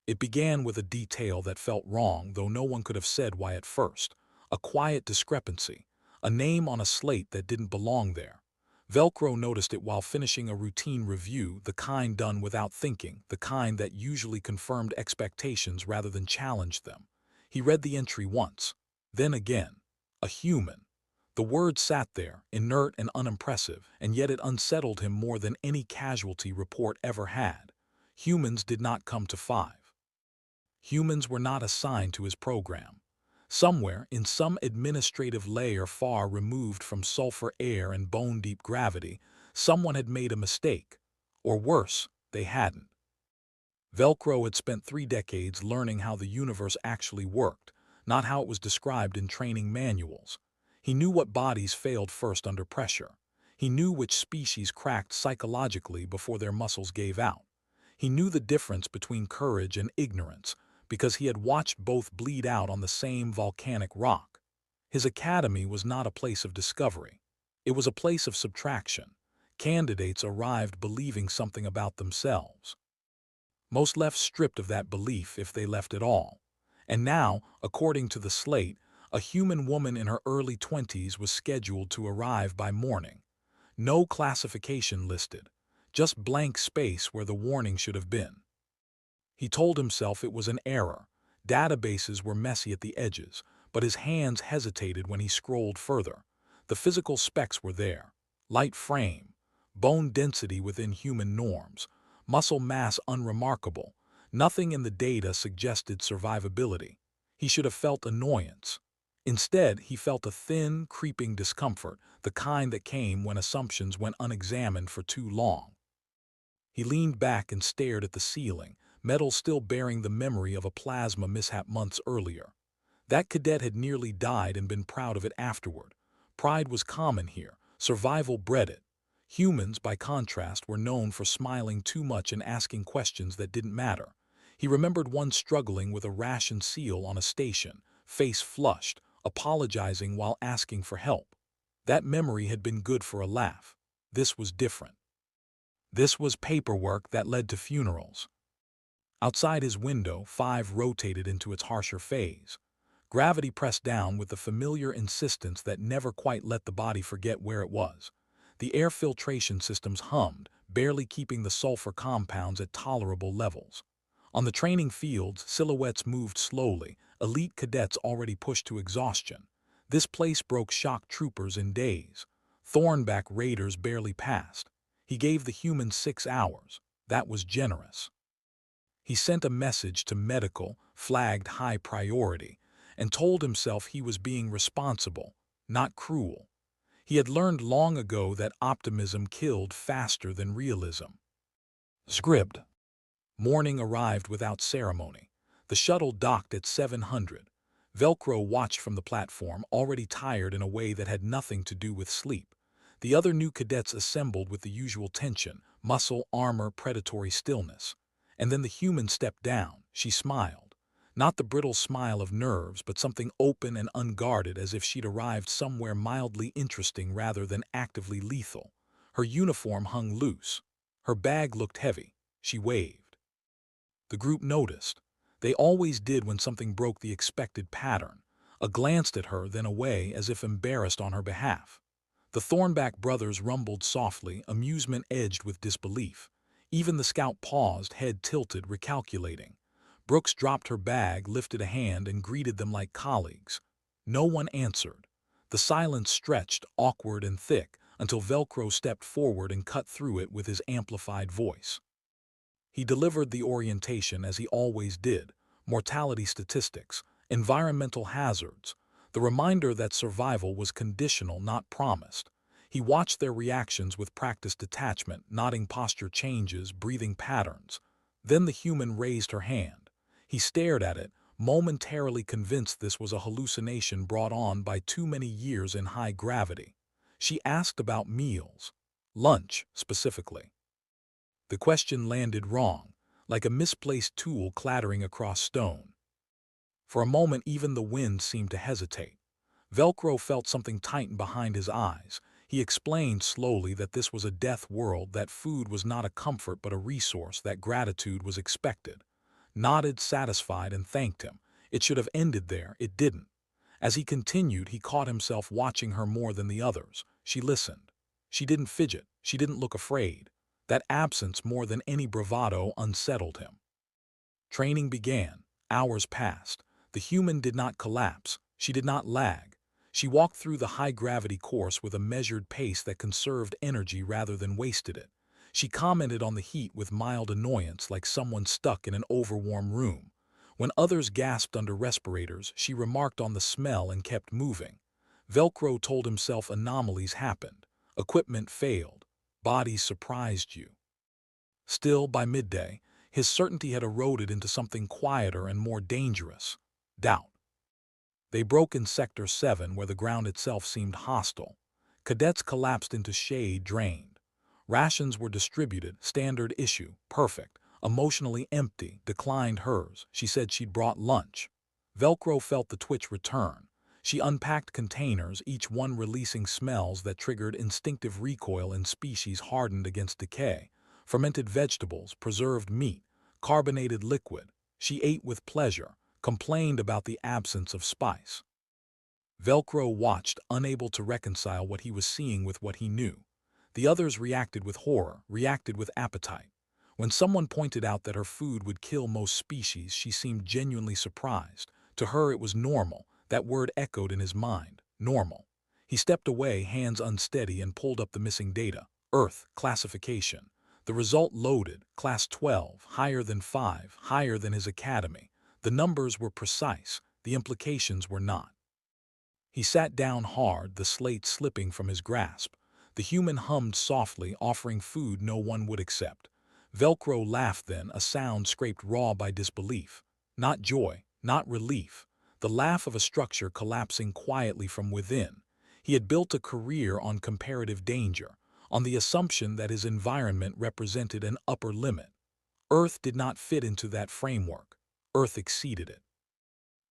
It began with a detail that felt wrong, though no one could have said why at first. A quiet discrepancy, a name on a slate that didn't belong there. Velcro noticed it while finishing a routine review, the kind done without thinking, the kind that usually confirmed expectations rather than challenged them. He read the entry once, then again. A human. The word sat there, inert and unimpressive, and yet it unsettled him more than any casualty report ever had. Humans did not come to 5. Humans were not assigned to his program. Somewhere, in some administrative layer far removed from sulfur air and bone-deep gravity, someone had made a mistake. Or worse, they hadn't. Velcro had spent 3 decades learning how the universe actually worked, not how it was described in training manuals. He knew what bodies failed first under pressure. He knew which species cracked psychologically before their muscles gave out. He knew the difference between courage and ignorance, because he had watched both bleed out on the same volcanic rock. His academy was not a place of discovery. It was a place of subtraction. Candidates arrived believing something about themselves. Most left stripped of that belief if they left at all. And now, according to the slate, a human woman in her early 20s was scheduled to arrive by morning. No classification listed, just blank space where the warning should have been. He told himself it was an error. Databases were messy at the edges, but his hands hesitated when he scrolled further. The physical specs were there. Light frame, bone density within human norms, muscle mass unremarkable. Nothing in the data suggested survivability. He should have felt annoyance. Instead, he felt a thin, creeping discomfort, the kind that came when assumptions went unexamined for too long. He leaned back and stared at the ceiling, metal still bearing the memory of a plasma mishap months earlier. That cadet had nearly died and been proud of it afterward. Pride was common here. Survival bred it. Humans, by contrast, were known for smiling too much and asking questions that didn't matter. He remembered one struggling with a ration seal on a station, face flushed, apologizing while asking for help. That memory had been good for a laugh. This was different. This was paperwork that led to funerals. Outside his window, 5 rotated into its harsher phase. Gravity pressed down with the familiar insistence that never quite let the body forget where it was. The air filtration systems hummed, barely keeping the sulfur compounds at tolerable levels. On the training fields, silhouettes moved slowly, elite cadets already pushed to exhaustion. This place broke shock troopers in days. Thornback raiders barely passed. He gave the humans 6 hours. That was generous. He sent a message to medical, flagged high priority, and told himself he was being responsible, not cruel. He had learned long ago that optimism killed faster than realism. Script. Morning arrived without ceremony. The shuttle docked at 700. Velcro watched from the platform, already tired in a way that had nothing to do with sleep. The other new cadets assembled with the usual tension, muscle, armor, predatory stillness. And then the human stepped down. She smiled. Not the brittle smile of nerves, but something open and unguarded, as if she'd arrived somewhere mildly interesting rather than actively lethal. Her uniform hung loose. Her bag looked heavy. She waved. The group noticed. They always did when something broke the expected pattern. A glanced at her, then away, as if embarrassed on her behalf. The Thornback brothers rumbled softly, amusement edged with disbelief. Even the scout paused, head tilted, recalculating. Brooks dropped her bag, lifted a hand, and greeted them like colleagues. No one answered. The silence stretched, awkward and thick, until Velcro stepped forward and cut through it with his amplified voice. He delivered the orientation as he always did: mortality statistics, environmental hazards, the reminder that survival was conditional, not promised. He watched their reactions with practiced detachment, nodding posture changes, breathing patterns. Then the human raised her hand. He stared at it, momentarily convinced this was a hallucination brought on by too many years in high gravity. She asked about meals. Lunch, specifically. The question landed wrong, like a misplaced tool clattering across stone. For a moment, even the wind seemed to hesitate. Velcro felt something tighten behind his eyes. He explained slowly that this was a death world, that food was not a comfort but a resource, that gratitude was expected. nodded satisfied and thanked him. It should have ended there, it didn't. As he continued, he caught himself watching her more than the others. She listened. She didn't fidget, she didn't look afraid. That absence, more than any bravado, unsettled him. Training began. Hours passed. The human did not collapse. She did not lag. She walked through the high-gravity course with a measured pace that conserved energy rather than wasted it. She commented on the heat with mild annoyance, like someone stuck in an overwarm room. When others gasped under respirators, she remarked on the smell and kept moving. Velcro told himself anomalies happened. Equipment failed. Bodies surprised you. Still, by midday, his certainty had eroded into something quieter and more dangerous: doubt. They broke in Sector 7, where the ground itself seemed hostile. Cadets collapsed into shade, drained. Rations were distributed, standard issue, perfect. Emotionally empty, declined hers. She said she'd brought lunch. Velcro felt the twitch return. She unpacked containers, each one releasing smells that triggered instinctive recoil in species hardened against decay. Fermented vegetables, preserved meat, carbonated liquid. She ate with pleasure, complained about the absence of spice. Velcro watched, unable to reconcile what he was seeing with what he knew. The others reacted with horror, reacted with appetite. When someone pointed out that her food would kill most species, she seemed genuinely surprised. To her it was normal. That word echoed in his mind. Normal. He stepped away, hands unsteady, and pulled up the missing data. Earth, classification. The result loaded, Class 12, higher than 5, higher than his academy. The numbers were precise, the implications were not. He sat down hard, the slate slipping from his grasp. The human hummed softly, offering food no one would accept. Velcro laughed then, a sound scraped raw by disbelief. Not joy, not relief. The laugh of a structure collapsing quietly from within. He had built a career on comparative danger, on the assumption that his environment represented an upper limit. Earth did not fit into that framework. Earth exceeded it.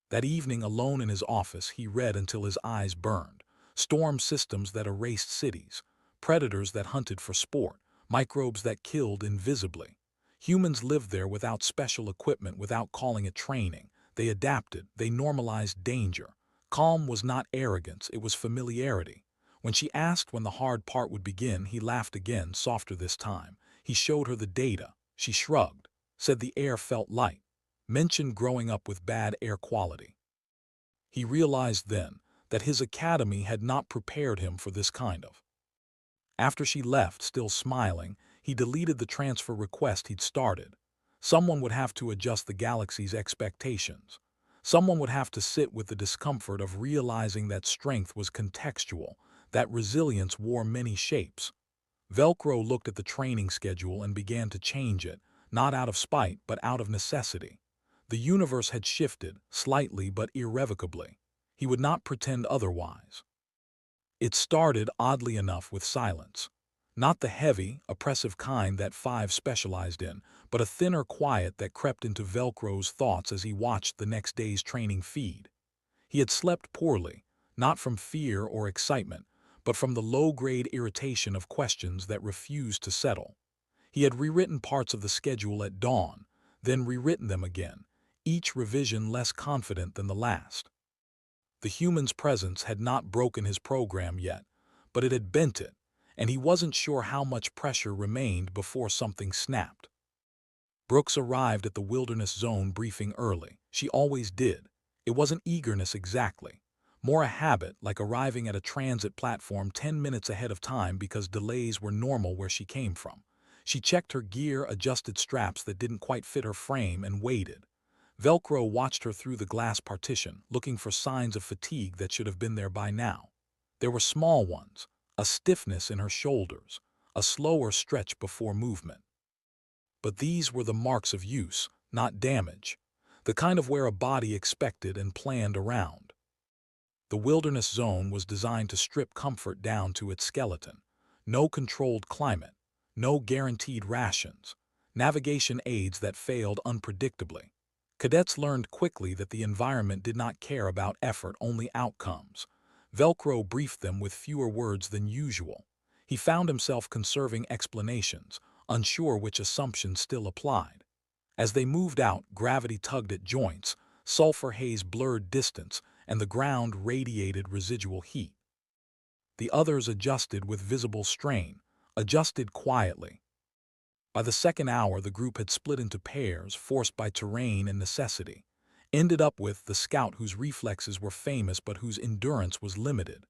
That evening, alone in his office, he read until his eyes burned. Storm systems that erased cities, predators that hunted for sport, microbes that killed invisibly. Humans lived there without special equipment, without calling it training. They adapted, they normalized danger. Calm was not arrogance, it was familiarity. When she asked when the hard part would begin, he laughed again, softer this time. He showed her the data. She shrugged, said the air felt light, mentioned growing up with bad air quality. He realized then that his academy had not prepared him for this kind of. After she left, still smiling, he deleted the transfer request he'd started. Someone would have to adjust the galaxy's expectations. Someone would have to sit with the discomfort of realizing that strength was contextual, that resilience wore many shapes. Velcro looked at the training schedule and began to change it, not out of spite but out of necessity. The universe had shifted, slightly but irrevocably. He would not pretend otherwise. It started, oddly enough, with silence. Not the heavy, oppressive kind that 5 specialized in, but a thinner quiet that crept into Velcro's thoughts as he watched the next day's training feed. He had slept poorly, not from fear or excitement, but from the low-grade irritation of questions that refused to settle. He had rewritten parts of the schedule at dawn, then rewritten them again, each revision less confident than the last. The human's presence had not broken his program yet, but it had bent it, and he wasn't sure how much pressure remained before something snapped. Brooks arrived at the wilderness zone briefing early. She always did. It wasn't eagerness exactly, more a habit, like arriving at a transit platform 10 minutes ahead of time because delays were normal where she came from. She checked her gear, adjusted straps that didn't quite fit her frame, and waited. Velcro watched her through the glass partition, looking for signs of fatigue that should have been there by now. There were small ones, a stiffness in her shoulders, a slower stretch before movement. But these were the marks of use, not damage, the kind of wear a body expected and planned around. The wilderness zone was designed to strip comfort down to its skeleton. No controlled climate, no guaranteed rations, navigation aids that failed unpredictably. Cadets learned quickly that the environment did not care about effort, only outcomes. Velcro briefed them with fewer words than usual. He found himself conserving explanations, unsure which assumptions still applied. As they moved out, gravity tugged at joints, sulfur haze blurred distance, and the ground radiated residual heat. The others adjusted with visible strain, adjusted quietly. By the second hour, the group had split into pairs, forced by terrain and necessity. Ended up with the scout whose reflexes were famous but whose endurance was limited.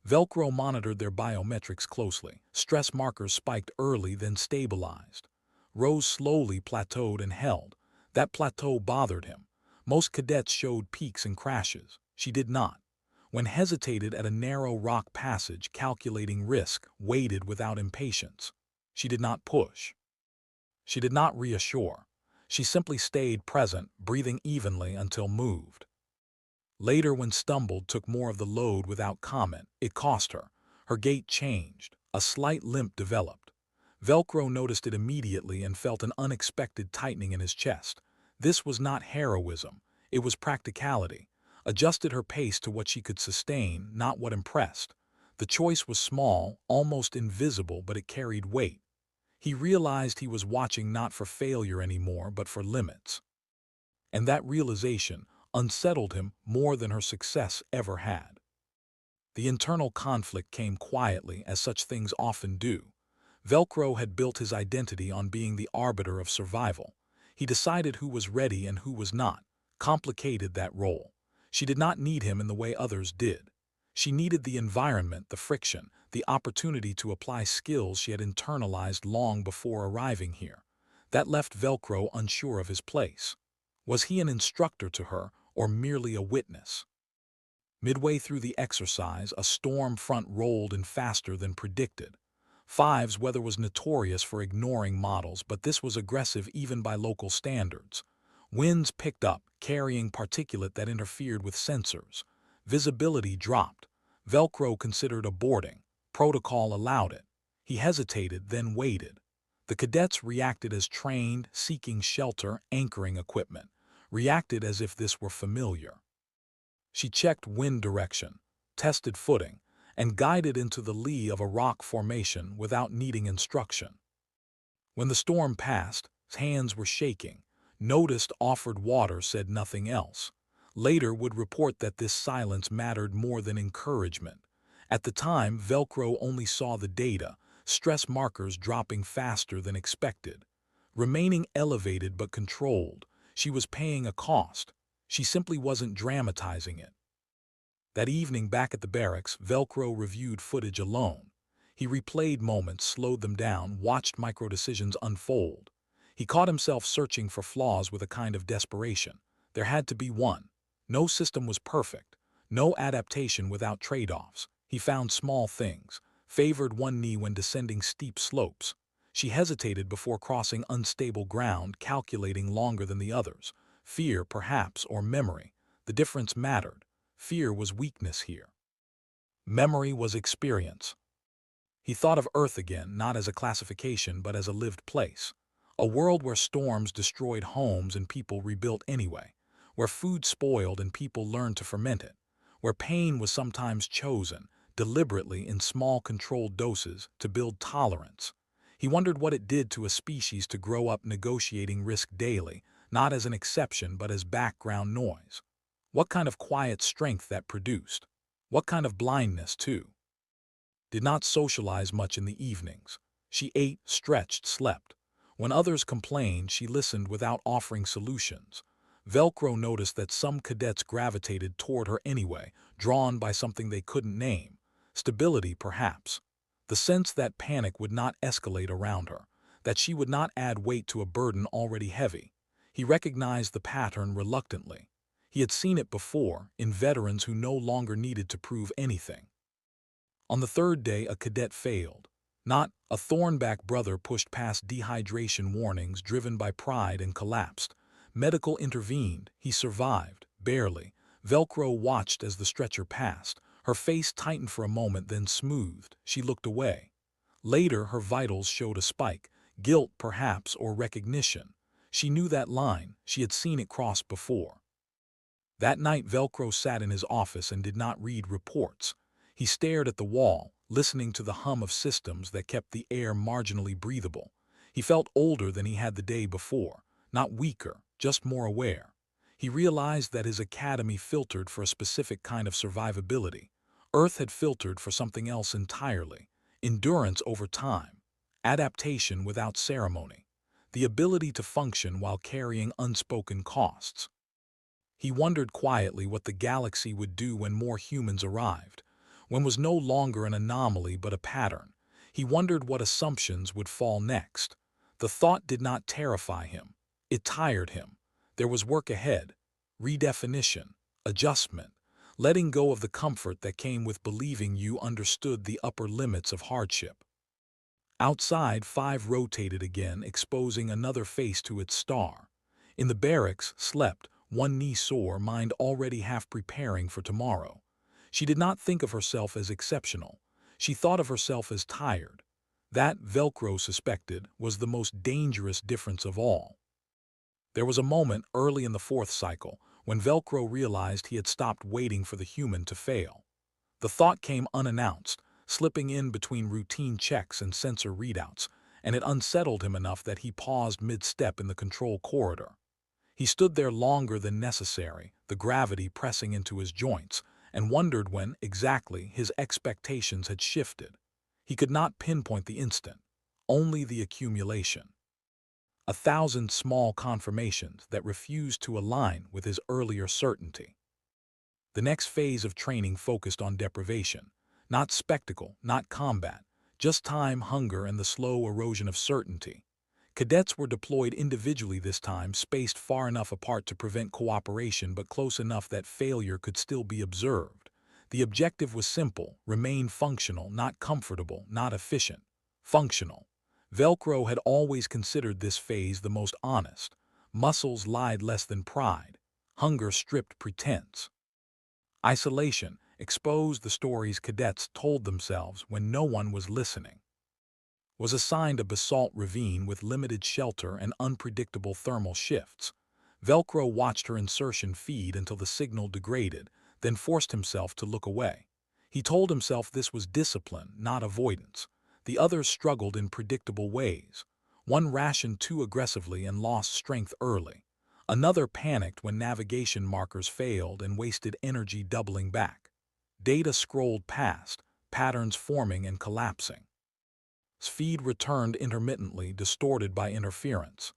Velcro monitored their biometrics closely. Stress markers spiked early, then stabilized. Rose slowly, plateaued, and held. That plateau bothered him. Most cadets showed peaks and crashes. She did not. When hesitated at a narrow rock passage, calculating risk, waited without impatience. She did not push. She did not reassure. She simply stayed present, breathing evenly until moved. Later, when stumbled, took more of the load without comment. It cost her. Her gait changed. A slight limp developed. Velcro noticed it immediately and felt an unexpected tightening in his chest. This was not heroism. It was practicality. Adjusted her pace to what she could sustain, not what impressed. The choice was small, almost invisible, but it carried weight. He realized he was watching not for failure anymore, but for limits. And that realization unsettled him more than her success ever had. The internal conflict came quietly, as such things often do. Velcro had built his identity on being the arbiter of survival. He decided who was ready and who was not, complicated that role. She did not need him in the way others did. She needed the environment, the friction, the opportunity to apply skills she had internalized long before arriving here. That left Velcro unsure of his place. Was he an instructor to her, or merely a witness? Midway through the exercise, a storm front rolled in faster than predicted. Five's weather was notorious for ignoring models, but this was aggressive even by local standards. Winds picked up, carrying particulate that interfered with sensors. Visibility dropped. Velcro considered aborting. Protocol allowed it. He hesitated, then waited. The cadets reacted as trained, seeking shelter, anchoring equipment. Reacted as if this were familiar. She checked wind direction, tested footing, and guided into the lee of a rock formation without needing instruction. When the storm passed, his hands were shaking. Noticed, offered water, said nothing else. Later would report that this silence mattered more than encouragement. At the time, Velcro only saw the data, stress markers dropping faster than expected. Remaining elevated but controlled, she was paying a cost. She simply wasn't dramatizing it. That evening back at the barracks, Velcro reviewed footage alone. He replayed moments, slowed them down, watched micro-decisions unfold. He caught himself searching for flaws with a kind of desperation. There had to be one. No system was perfect. No adaptation without trade-offs. He found small things. Favored one knee when descending steep slopes. She hesitated before crossing unstable ground, calculating longer than the others. Fear, perhaps, or memory. The difference mattered. Fear was weakness here. Memory was experience. He thought of Earth again, not as a classification, but as a lived place. A world where storms destroyed homes and people rebuilt anyway. Where food spoiled and people learned to ferment it. Where pain was sometimes chosen, deliberately in small controlled doses, to build tolerance. He wondered what it did to a species to grow up negotiating risk daily, not as an exception but as background noise. What kind of quiet strength that produced. What kind of blindness, too. Did not socialize much in the evenings. She ate, stretched, slept. When others complained, she listened without offering solutions. Velcro noticed that some cadets gravitated toward her anyway, drawn by something they couldn't name. Stability, perhaps. The sense that panic would not escalate around her, that she would not add weight to a burden already heavy. He recognized the pattern reluctantly. He had seen it before, in veterans who no longer needed to prove anything. On the third day, a cadet failed. Not a Thornback brother pushed past dehydration warnings driven by pride and collapsed. Medical intervened. He survived, barely. Velcro watched as the stretcher passed. Her face tightened for a moment, then smoothed. She looked away. Later, her vitals showed a spike. Guilt, perhaps, or recognition. She knew that line. She had seen it crossed before. That night, Velcro sat in his office and did not read reports. He stared at the wall, listening to the hum of systems that kept the air marginally breathable. He felt older than he had the day before. not weaker, just more aware. He realized that his academy filtered for a specific kind of survivability. Earth had filtered for something else entirely: endurance over time, adaptation without ceremony, the ability to function while carrying unspoken costs. He wondered quietly what the galaxy would do when more humans arrived, when was no longer an anomaly but a pattern. He wondered what assumptions would fall next. The thought did not terrify him. It tired him. There was work ahead: redefinition, adjustment, letting go of the comfort that came with believing you understood the upper limits of hardship. Outside, 5 rotated again, exposing another face to its star. In the barracks, slept, one knee sore, mind already half preparing for tomorrow. She did not think of herself as exceptional. She thought of herself as tired. That, Velcro suspected, was the most dangerous difference of all. There was a moment early in the 4th cycle when Velcro realized he had stopped waiting for the human to fail. The thought came unannounced, slipping in between routine checks and sensor readouts, and it unsettled him enough that he paused mid-step in the control corridor. He stood there longer than necessary, the gravity pressing into his joints, and wondered when, exactly, his expectations had shifted. He could not pinpoint the instant, only the accumulation. 1,000 small confirmations that refused to align with his earlier certainty. The next phase of training focused on deprivation. Not spectacle, not combat, just time, hunger, and the slow erosion of certainty. Cadets were deployed individually this time, spaced far enough apart to prevent cooperation but close enough that failure could still be observed. The objective was simple: remain functional, not comfortable, not efficient. Functional. Velcro had always considered this phase the most honest. Muscles lied less than pride. Hunger stripped pretense. Isolation exposed the stories cadets told themselves when no one was listening. Was assigned a basalt ravine with limited shelter and unpredictable thermal shifts. Velcro watched her insertion feed until the signal degraded, then forced himself to look away. He told himself this was discipline, not avoidance. The others struggled in predictable ways. One rationed too aggressively and lost strength early. Another panicked when navigation markers failed and wasted energy doubling back. Data scrolled past, patterns forming and collapsing. Feed returned intermittently, distorted by interference.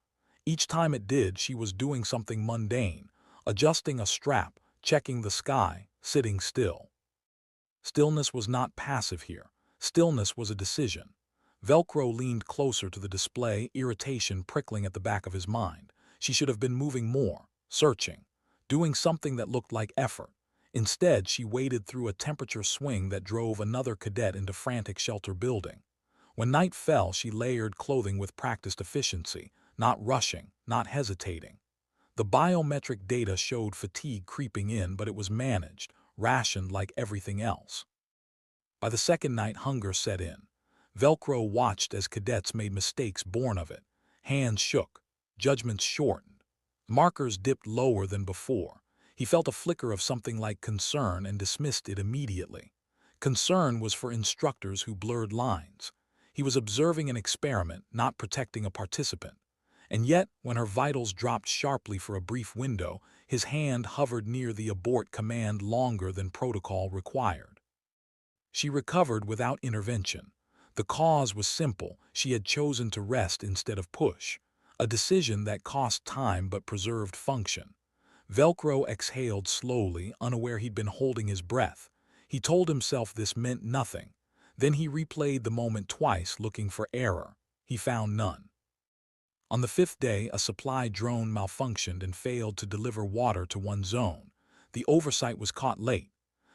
Each time it did, she was doing something mundane: adjusting a strap, checking the sky, sitting still. Stillness was not passive here. Stillness was a decision. Velcro leaned closer to the display, irritation prickling at the back of his mind. She should have been moving more, searching, doing something that looked like effort. Instead, she waded through a temperature swing that drove another cadet into frantic shelter building. When night fell, she layered clothing with practiced efficiency, not rushing, not hesitating. The biometric data showed fatigue creeping in, but it was managed, rationed like everything else. By the second night, hunger set in. Velcro watched as cadets made mistakes born of it. Hands shook, judgments shortened. Markers dipped lower than before. He felt a flicker of something like concern and dismissed it immediately. Concern was for instructors who blurred lines. He was observing an experiment, not protecting a participant. And yet, when her vitals dropped sharply for a brief window, his hand hovered near the abort command longer than protocol required. She recovered without intervention. The cause was simple: she had chosen to rest instead of push. A decision that cost time but preserved function. Velcro exhaled slowly, unaware he'd been holding his breath. He told himself this meant nothing. Then he replayed the moment twice, looking for error. He found none. On the 5th day, a supply drone malfunctioned and failed to deliver water to one zone. The oversight was caught late.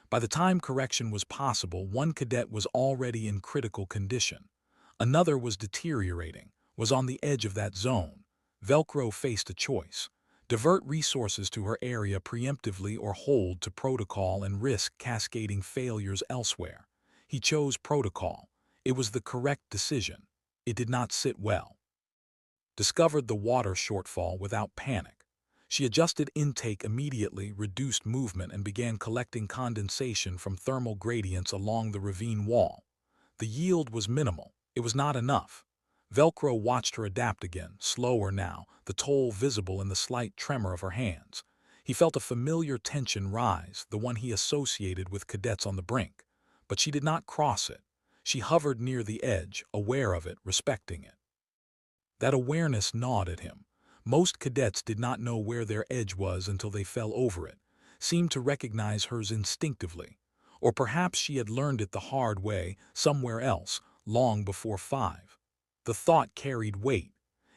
By the time correction was possible, one cadet was already in critical condition. Another was deteriorating, was on the edge of that zone. Velcro faced a choice: divert resources to her area preemptively or hold to protocol and risk cascading failures elsewhere. He chose protocol. It was the correct decision. It did not sit well. Discovered the water shortfall without panic. She adjusted intake immediately, reduced movement, and began collecting condensation from thermal gradients along the ravine wall. The yield was minimal. It was not enough. Velcro watched her adapt again, slower now, the toll visible in the slight tremor of her hands. He felt a familiar tension rise, the one he associated with cadets on the brink. But she did not cross it. She hovered near the edge, aware of it, respecting it. That awareness gnawed at him. Most cadets did not know where their edge was until they fell over it, seemed to recognize hers instinctively. Or perhaps she had learned it the hard way, somewhere else, long before 5. The thought carried weight.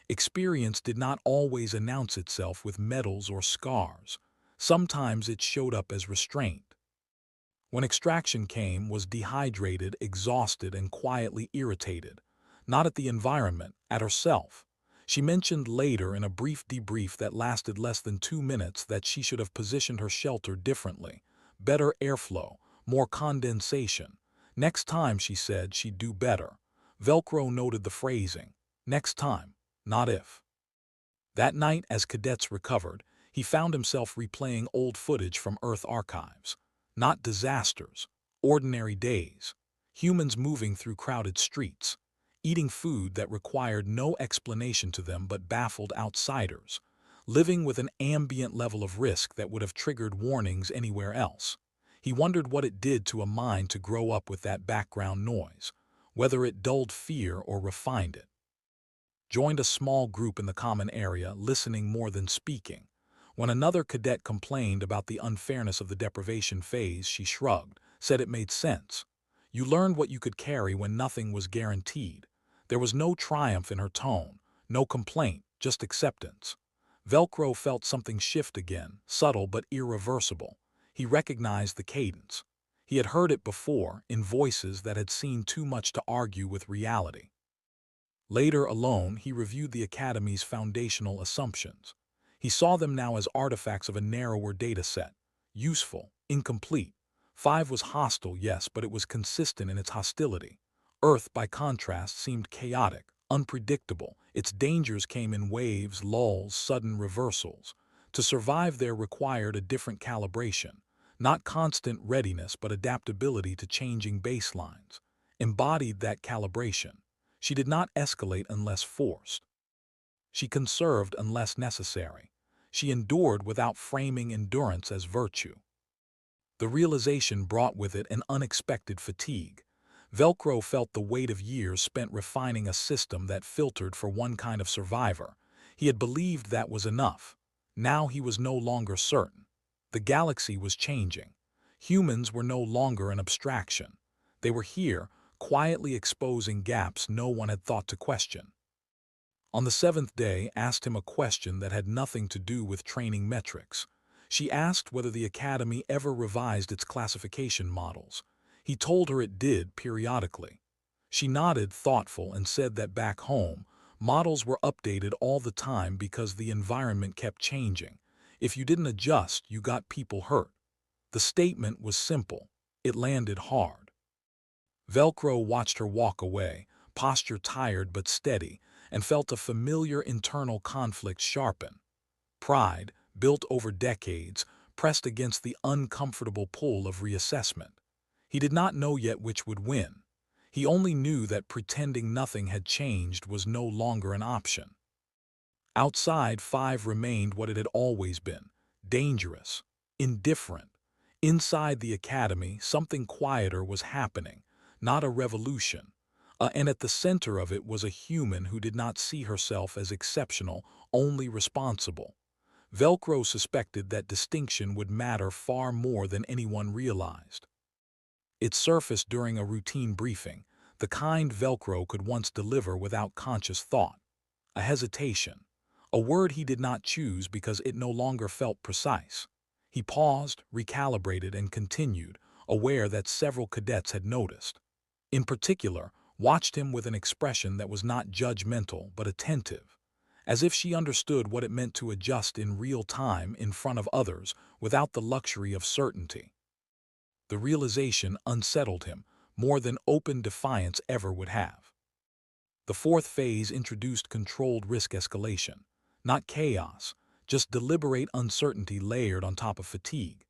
Experience did not always announce itself with medals or scars. Sometimes it showed up as restraint. When extraction came, was dehydrated, exhausted, and quietly irritated. Not at the environment, at herself. She mentioned later in a brief debrief that lasted less than 2 minutes that she should have positioned her shelter differently. Better airflow, more condensation. Next time, she said, she'd do better. Velcro noted the phrasing. Next time, not if. That night, as cadets recovered, he found himself replaying old footage from Earth archives. Not disasters, ordinary days. Humans moving through crowded streets, eating food that required no explanation to them but baffled outsiders, living with an ambient level of risk that would have triggered warnings anywhere else. He wondered what it did to a mind to grow up with that background noise, whether it dulled fear or refined it. Joined a small group in the common area, listening more than speaking. When another cadet complained about the unfairness of the deprivation phase, she shrugged, said it made sense. You learned what you could carry when nothing was guaranteed. There was no triumph in her tone, no complaint, just acceptance. Velcro felt something shift again, subtle but irreversible. He recognized the cadence. He had heard it before, in voices that had seen too much to argue with reality. Later, alone, he reviewed the Academy's foundational assumptions. He saw them now as artifacts of a narrower data set. Useful, incomplete. 5 was hostile, yes, but it was consistent in its hostility. Earth, by contrast, seemed chaotic, unpredictable. Its dangers came in waves, lulls, sudden reversals. To survive there required a different calibration. Not constant readiness, but adaptability to changing baselines. Embodied that calibration. She did not escalate unless forced. She conserved unless necessary. She endured without framing endurance as virtue. The realization brought with it an unexpected fatigue. Velcro felt the weight of years spent refining a system that filtered for one kind of survivor. He had believed that was enough. Now he was no longer certain. The galaxy was changing. Humans were no longer an abstraction. They were here, quietly exposing gaps no one had thought to question. On the 7th day, asked him a question that had nothing to do with training metrics. She asked whether the Academy ever revised its classification models. He told her it did periodically. She nodded, thoughtful, and said that back home, models were updated all the time because the environment kept changing. If you didn't adjust, you got people hurt. The statement was simple. It landed hard. Velcro watched her walk away, posture tired but steady, and felt a familiar internal conflict sharpen. Pride, built over decades, pressed against the uncomfortable pull of reassessment. He did not know yet which would win. He only knew that pretending nothing had changed was no longer an option. Outside, 5 remained what it had always been, dangerous, indifferent. Inside the Academy, something quieter was happening, not a revolution. And at the center of it was a human who did not see herself as exceptional, only responsible. Velcro suspected that distinction would matter far more than anyone realized. It surfaced during a routine briefing, the kind Velcro could once deliver without conscious thought. A hesitation. A word he did not choose because it no longer felt precise. He paused, recalibrated, and continued, aware that several cadets had noticed. In particular, watched him with an expression that was not judgmental but attentive, as if she understood what it meant to adjust in real time in front of others without the luxury of certainty. The realization unsettled him more than open defiance ever would have. The 4th phase introduced controlled risk escalation, not chaos, just deliberate uncertainty layered on top of fatigue.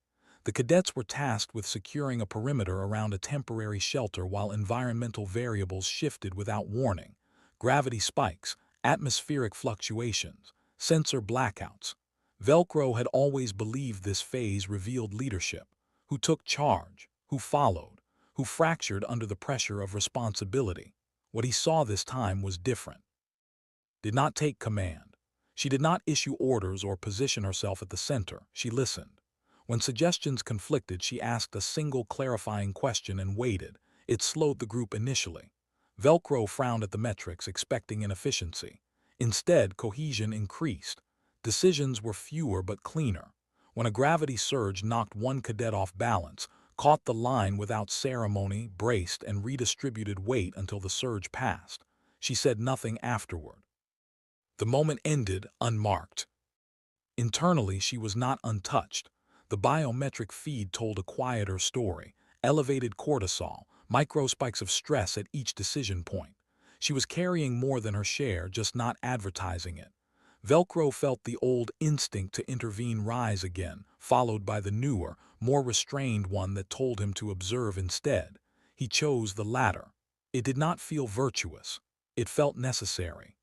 The cadets were tasked with securing a perimeter around a temporary shelter while environmental variables shifted without warning. gravity spikes, atmospheric fluctuations, sensor blackouts. Velcro had always believed this phase revealed leadership, who took charge, who followed, who fractured under the pressure of responsibility. What he saw this time was different. Did not take command. She did not issue orders or position herself at the center. She listened. When suggestions conflicted, she asked a single clarifying question and waited. It slowed the group initially. Velcro frowned at the metrics, expecting inefficiency. Instead, cohesion increased. Decisions were fewer but cleaner. When a gravity surge knocked one cadet off balance, caught the line without ceremony, braced, and redistributed weight until the surge passed. She said nothing afterward. The moment ended unmarked. Internally, she was not untouched. The biometric feed told a quieter story: elevated cortisol, microspikes of stress at each decision point. She was carrying more than her share, just not advertising it. Velcro felt the old instinct to intervene rise again, followed by the newer, more restrained one that told him to observe instead. He chose the latter. It did not feel virtuous. It felt necessary.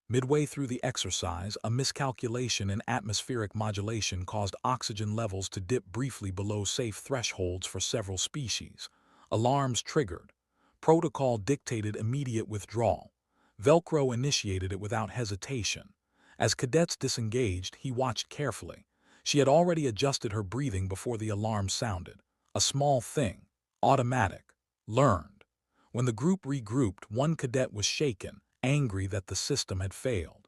Midway through the exercise, a miscalculation in atmospheric modulation caused oxygen levels to dip briefly below safe thresholds for several species. Alarms triggered. Protocol dictated immediate withdrawal. Velcro initiated it without hesitation. As cadets disengaged, he watched carefully. She had already adjusted her breathing before the alarm sounded. A small thing. Automatic. Learned. When the group regrouped, one cadet was shaken, angry that the system had failed.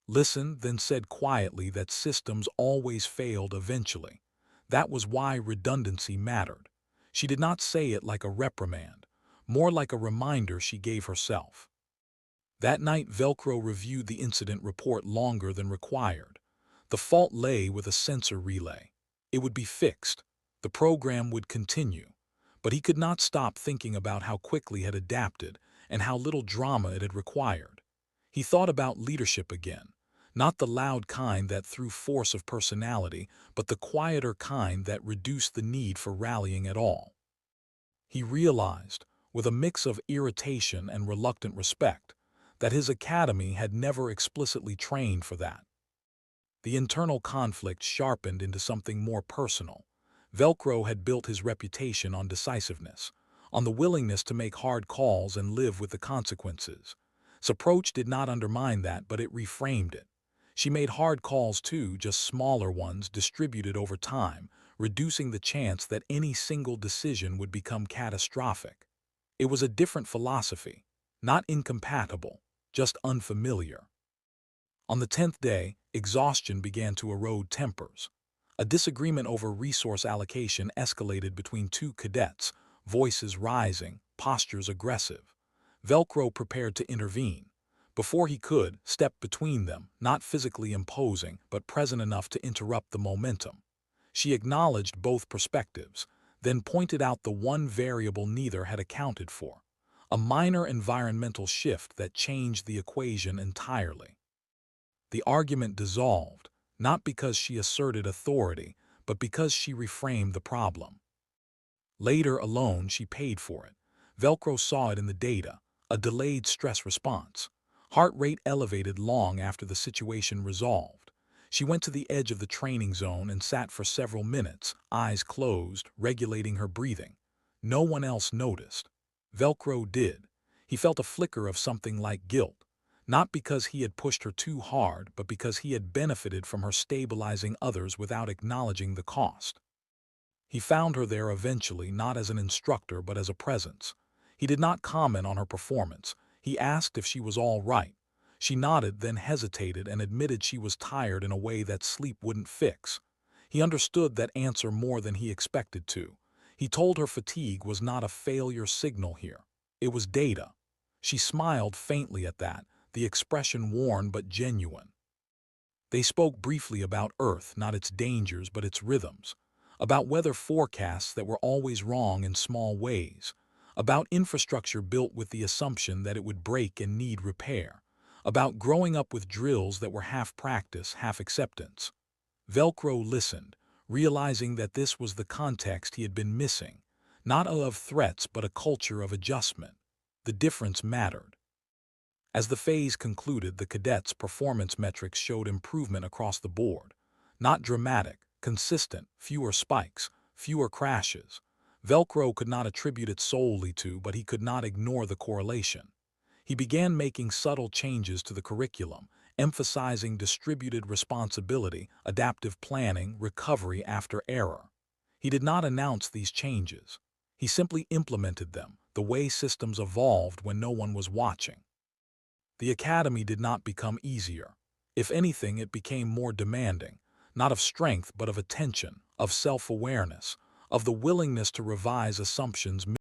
Listened, then said quietly that systems always failed eventually. That was why redundancy mattered. She did not say it like a reprimand, more like a reminder she gave herself. That night, Velcro reviewed the incident report longer than required. The fault lay with a sensor relay. It would be fixed. The program would continue. But he could not stop thinking about how quickly it had adapted and how little drama it had required. He thought about leadership again, not the loud kind that threw force of personality, but the quieter kind that reduced the need for rallying at all. He realized, with a mix of irritation and reluctant respect, that his academy had never explicitly trained for that. The internal conflict sharpened into something more personal. Velcro had built his reputation on decisiveness, on the willingness to make hard calls and live with the consequences. His approach did not undermine that, but it reframed it. She made hard calls too, just smaller ones distributed over time, reducing the chance that any single decision would become catastrophic. It was a different philosophy, not incompatible, just unfamiliar. On the 10th day, exhaustion began to erode tempers. A disagreement over resource allocation escalated between two cadets, voices rising, postures aggressive. Velcro prepared to intervene. Before he could, stepped between them, not physically imposing, but present enough to interrupt the momentum. She acknowledged both perspectives, then pointed out the one variable neither had accounted for: a minor environmental shift that changed the equation entirely. The argument dissolved, not because she asserted authority, but because she reframed the problem. Later, alone, she paid for it. Velcro saw it in the data, a delayed stress response. Heart rate elevated long after the situation resolved. She went to the edge of the training zone and sat for several minutes, eyes closed, regulating her breathing. No one else noticed. Velcro did. He felt a flicker of something like guilt, not because he had pushed her too hard, but because he had benefited from her stabilizing others without acknowledging the cost. He found her there eventually, not as an instructor but as a presence. He did not comment on her performance. He asked if she was all right. She nodded, then hesitated and admitted she was tired in a way that sleep wouldn't fix. He understood that answer more than he expected to. He told her fatigue was not a failure signal here. It was data. She smiled faintly at that, the expression worn but genuine. They spoke briefly about Earth, not its dangers but its rhythms, about weather forecasts that were always wrong in small ways, about infrastructure built with the assumption that it would break and need repair, about growing up with drills that were half practice, half acceptance. Velcro listened, realizing that this was the context he had been missing, not of threats but a culture of adjustment. The difference mattered. As the phase concluded, the cadets' performance metrics showed improvement across the board. Not dramatic, consistent, fewer spikes, fewer crashes. Velcro could not attribute it solely to, but he could not ignore the correlation. He began making subtle changes to the curriculum, emphasizing distributed responsibility, adaptive planning, recovery after error. He did not announce these changes. He simply implemented them, the way systems evolved when no one was watching. The academy did not become easier. If anything, it became more demanding, not of strength but of attention, of self-awareness, of the willingness to revise assumptions